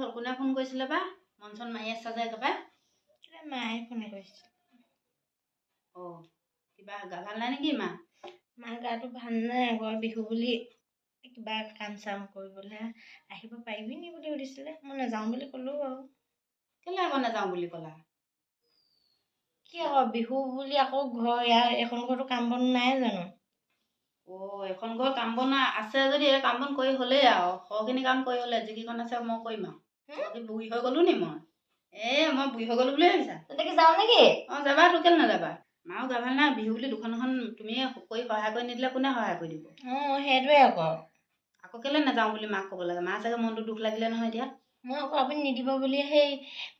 হ'ল কোনে ফোন কৰিছিলে বা মনচন মাৰি আছা যে একেবাৰে মায়ে ফোন কৰিছে কিবা গা ভাল নাই নেকি মাৰ গাটো ভাল নাই আগৰ বিহু বুলি কিবা কাম চাম কৰিবলৈ আহিব পাৰিবি নি বুলি সুধিছিলে মই নাযাওঁ বুলি ক'লো আৰু কেলে আকৌ নাযাওঁ বুলি ক'লা কি আকৌ বিহু বুলি আকৌ ঘৰ ইয়াৰ এখন ঘৰতো কাম বন নাই জানো এখন ঘৰ কাম বন আছে যদি এই কাম বন কৰি হ'লেই আৰু সৰহখিনি কাম কৰি হ'লে যিকেইখন আছে মই কৰিম আৰু বুঢ়ী হৈ গ'লো নি মই মই বুঢ়ী হৈ গ'লো বুলি ভাবিছা তেনেকে যাওঁ নেকি যাবা তো কেলে নাযাবা মাও গা ভাল নাই বিহু বুলি দুখন তুমি কৰি সহায় কৰি নিদিলে কোনে সহায় কৰি দিব সেইটোৱে আকৌ কেলে নাযাওঁ বুলি মাক ক'ব লাগে মা চাগে মনটো দুখ লাগিলে নহয় এতিয়া মই আকৌ আপুনি নিদিব বুলি সেই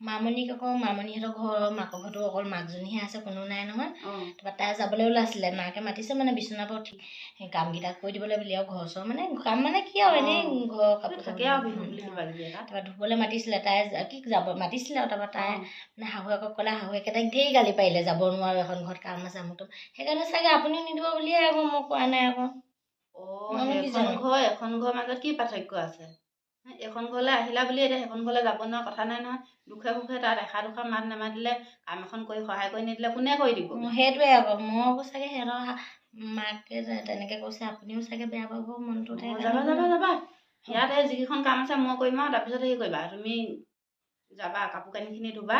মামণিক আকৌ মামণিহঁতৰ ঘৰৰ মাকৰ ঘৰতো অকল মাকজনীহে আছে কোনো নাই নহয় তাৰপৰা তাই যাবলৈ ওলাইছিলে মাকে মাতিছে মানে বিচনাৰ পৰা উঠি কামকেইটা কৰি দিবলৈ বুলি আৰু ঘৰ চৰ মানে কাম মানে কি আৰু এনেই ঘৰ কাপোৰ থাকে আৰু বিহু বুলি তাৰপৰা ধুবলৈ মাতিছিলে তাই কি যাব মাতিছিলে আৰু তাৰপৰা তাই মানে শাহুৱেকক ক'লে শাহুৱেকেইটাক ঢেৰ গালি পাৰিলে যাব নোৱাৰো এখন ঘৰত কাম আছে আমুকটো সেইকাৰণে চাগে আপুনিও নিদিব বুলিয়ে আকৌ মই কোৱা নাই আকৌ এখন ঘৰ মাজত কি পাৰ্থক্য আছে এখন ঘৰলৈ আহিলা বুলি এতিয়া সেইখন ঘৰলৈ যাব নোৱাৰা কথা নাই নহয় দুখে সুখে তাত এষাৰ দুষাৰ মাত নেমাতিলে কাম এখন কৰি সহায় কৰি নিদিলে কোনে কৰি দিব সেইটোৱে আকৌ মই আকৌ চাগে সিহঁতৰ মাকে তেনেকে কৈছে আপুনিও চাগে বেয়া পাব মনটোতে যাবা ইয়াতে যিকেইখন কাম আছে মই কৰিম আৰু তাৰপিছত হেৰি কৰিবা তুমি যাবা কাপোৰ কানিখিনি ধুবা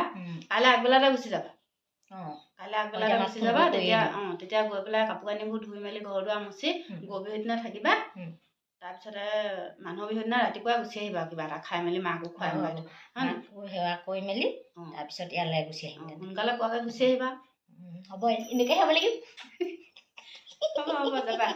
কাইলৈ আগবেলাতে গুচি যাবা কাইলৈ আগবেলাতে গুচি যাবা তেতিয়া গৈ পেলাই কাপোৰ কানিবোৰ ধুই মেলি ঘৰ দুৱাৰ মুচি গৰু বিহুৰ দিনা থাকিবা তাৰপিছতে মানুহৰ বিহুৰ দিনা ৰাতিপুৱাই গুচি আহিবা কিবা এটা খাই মেলি মাকো খুৱাই সেৱা কৰি মেলি তাৰপিছত ইয়ালৈ গুচি আহিম সোনকালে পোৱাকৈ গুচি আহিবা হ'ব এনেকৈ হ'ব লাগিব হ'ব যাবা